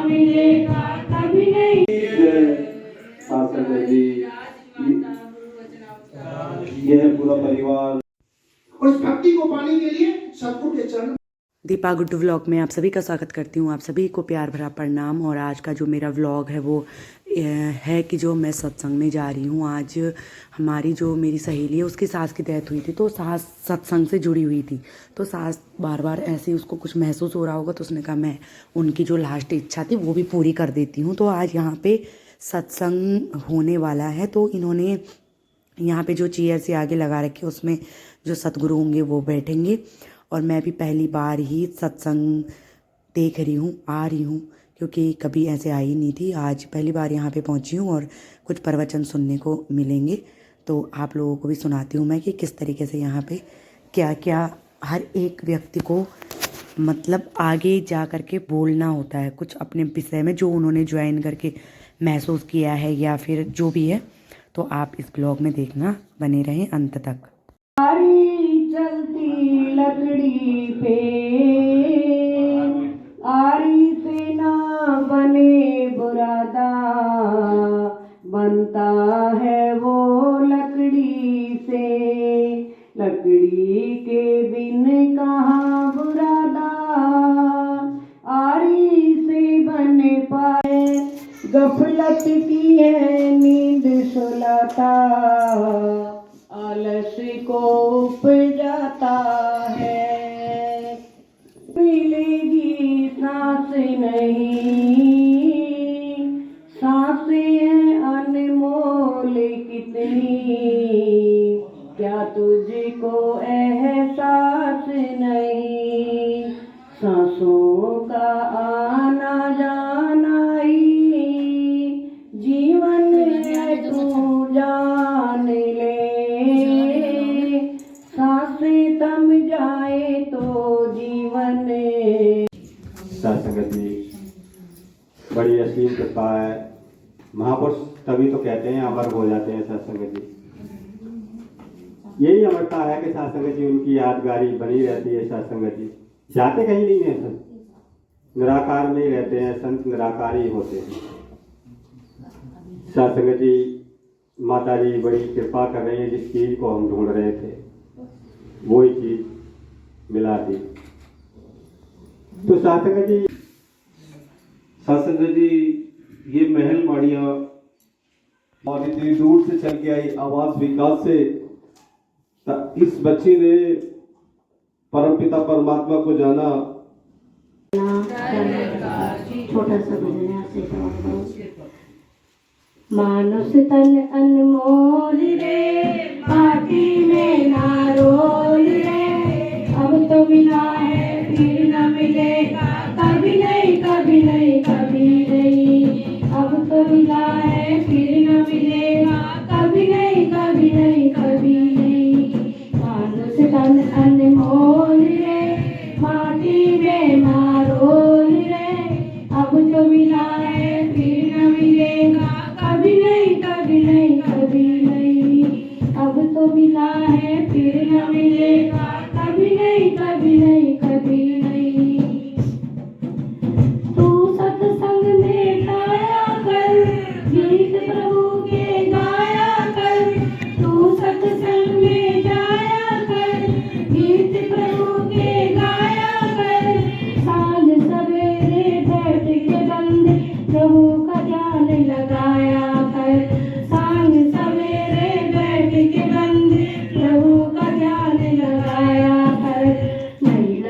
मिलेगा कभी नहीं। शासन जी, यह पूरा परिवार उस भक्ति को पाने के लिए सतगुरु के चरण। दीपा गुड्डू व्लॉग में आप सभी का स्वागत करती हूँ। आप सभी को प्यार भरा प्रणाम। और आज का जो मेरा व्लॉग है वो है कि जो मैं सत्संग में जा रही हूँ। आज हमारी जो मेरी सहेली है उसकी सास की डेथ हुई थी, तो सास सत्संग से जुड़ी हुई थी। तो सास बार बार ऐसे ही उसको कुछ महसूस हो रहा होगा, तो उसने कहा मैं उनकी जो लास्ट इच्छा थी वो भी पूरी कर देती हूँ। तो आज यहाँ पे सत्संग होने वाला है, तो इन्होंने यहाँ पे जो चेयर से आगे लगा रखी है उसमें जो सतगुरु होंगे वो बैठेंगे। और मैं भी पहली बार ही सत्संग देख रही हूँ, आ रही हूँ, क्योंकि कभी ऐसे आई नहीं थी। आज पहली बार यहाँ पे पहुँची हूँ और कुछ प्रवचन सुनने को मिलेंगे, तो आप लोगों को भी सुनाती हूँ मैं कि किस तरीके से यहाँ पे क्या क्या हर एक व्यक्ति को मतलब आगे जा कर के बोलना होता है, कुछ अपने विषय में जो उन्होंने ज्वाइन करके महसूस किया है या फिर जो भी है। तो आप इस ब्लॉग में देखना, बने रहें अंत तक। चलती लकड़ी पे आरी से ना बने बुरादा, बनता है वो लकड़ी से, लकड़ी के बिन कहाँ बुरादा, आरी से बन पाए। गफलत की है नींद सुलाता, आलस को उपजाता है। मिलेगी सांस नहीं, सांसें हैं अनमोल कितनी, क्या तुझको एहसास नहीं। सांसों का आना जाना ही जीवन है, तू जान ले, सांसें थम जाए तो जीवन। सत्संग जी बड़ी असीम कृपा है। महापुरुष तभी तो कहते हैं अमर हो जाते हैं सत्संग जी। यही अमरता है कि सत्संग जी उनकी यादगारी बनी रहती है। सत्संग जी जाते कहीं नहीं है, संत निराकार में ही रहते हैं, संत निराकार ही होते हैं। सत्संग जी माता जी बड़ी कृपा कर रही है, जिस चीज को हम ढूंढ रहे थे वही चीज मिला दी। तो सत्संग जी ये महल माड़ियां और इतनी दूर से चल के आई आवाज विकास से, इस बच्ची ने परमपिता परमात्मा को जाना। छोटा सा मानुष तन अनमोल रे, पार्टी में ना रोल रे, अब तो मिला है फिर न मिलेगा कभी नहीं, कभी नहीं, कभी नहीं। अब तो मिला है फिर न मिलेगा कभी नहीं, कभी नहीं, कभी नहीं। मानुष तन अनमोल रे, माटी में ना रोल रे, अब तो मिला है फिर न मिलेगा कभी नहीं, कभी नहीं, कभी नहीं। अब तो मिला है फिर न मिलेगा कभी नहीं, कभी नहीं, कभी नहीं। तू सत्संग में गाया कर, गीत प्रभु के गाया कर, तू सत्संग में जाया कर, गीत प्रभु के गाया कर। सांझ सवेरे बैठ के बंदे प्रभु का ध्यान लगाया कर, सांझ सवेरे बैठ के बंदे प्रभु का ध्यान लगाया कर। नहीं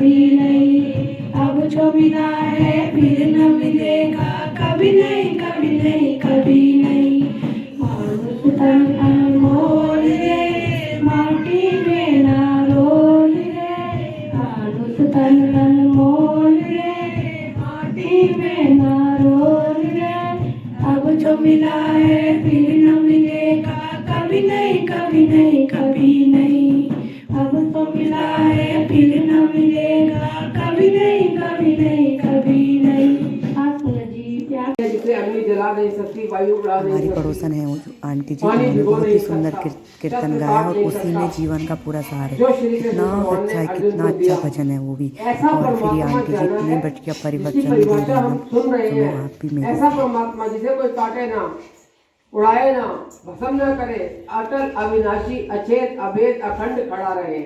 कभी नहीं, अब जो मिला है फिर न मिलेगा कभी नहीं, कभी नहीं, कभी नहीं। मानुष तन अनमोल रे, माटी में ना रोल रे। मानुष तन अनमोल रे, माटी में ना रोल रे। अब जो मिला है फिर न मिलेगा कभी नहीं, कभी नहीं, कभी नहीं। अब तो मिला है फिर न मिलेगा कभी नहीं, कभी नहीं, कभी नहीं। हाँ सुना जी, प्यार जिसे अग्नि जला नहीं सकती, वायु उड़ा नहीं हमारी सकती। पड़ोसन है वो जो आंटी जी, उन्होंने बहुत ही सुंदर कीर्तन गाया और उसी में जीवन का पूरा सार है। कितना अच्छा है, कितना अच्छा भजन है वो भी। और फिर ये आंटी जी इतने बढ़िया परिवचन दे रही है ना, सुनो आप भी मेरे। ऐसा परमात्मा जिसे कोई काटे ना, उड़ाए ना, भस्म ना करे, अटल अविनाशी अचेत अभेद अखंड खड़ा रहे।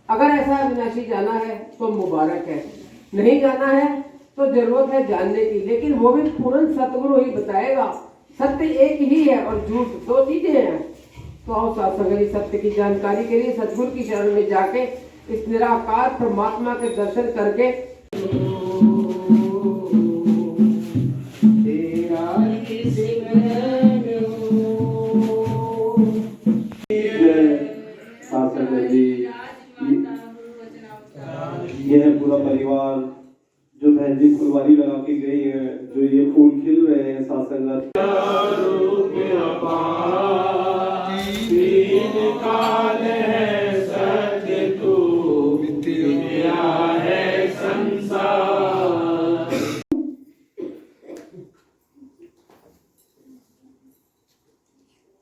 अगर ऐसा अविनाशी जाना है तो मुबारक है, नहीं जाना है तो जरूरत है जानने की, लेकिन वो भी पूर्ण सतगुरु ही बताएगा। सत्य एक ही है और झूठ दो चीजें हैं। तो आओ सत्संग सत्य की जानकारी के लिए सतगुरु की शरण में जाके इस निराकार परमात्मा के दर्शन करके शासन जी, यह है पूरा परिवार जो बहन जी फुलवारी लगा के गई है, जो ये फूल खिल रहे हैं सासंगत।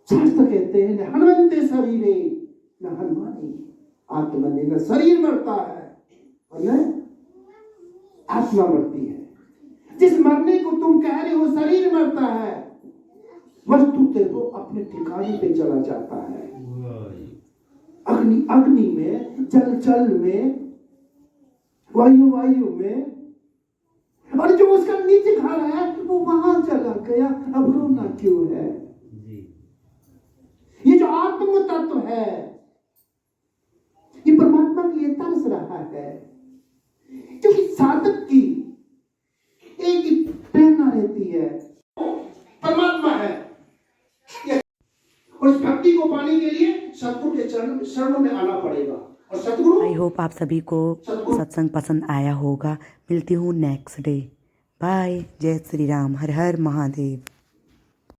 शास्त्र कहते हैं न हनुमंते शरीरे न हनुमानी आत्मने, न शरीर मरता है और न आत्मा मरती है। जिस मरने को तुम कह रहे हो शरीर मरता है, वस्तुतः वो अपने ठिकाने पे चला जाता है। अग्नि अग्नि में, जल जल में, वायु वायु में, और जो उसका निज घर है वो वहां चला गया। अब रोना क्यों है? ये जो आत्म तत्व है, ये परमात्मा की ये तरस रहा है, क्योंकि साधक की एक ही प्रेरणा रहती है, परमात्मा है। और इस भक्ति को पाने के लिए सतगुरु के चरणों में आना पड़ेगा। और सतगुरु, आई होप आप सभी को सत्संग पसंद आया होगा। मिलती हूँ नेक्स्ट डे। बाय। जय श्री राम। हर हर महादेव।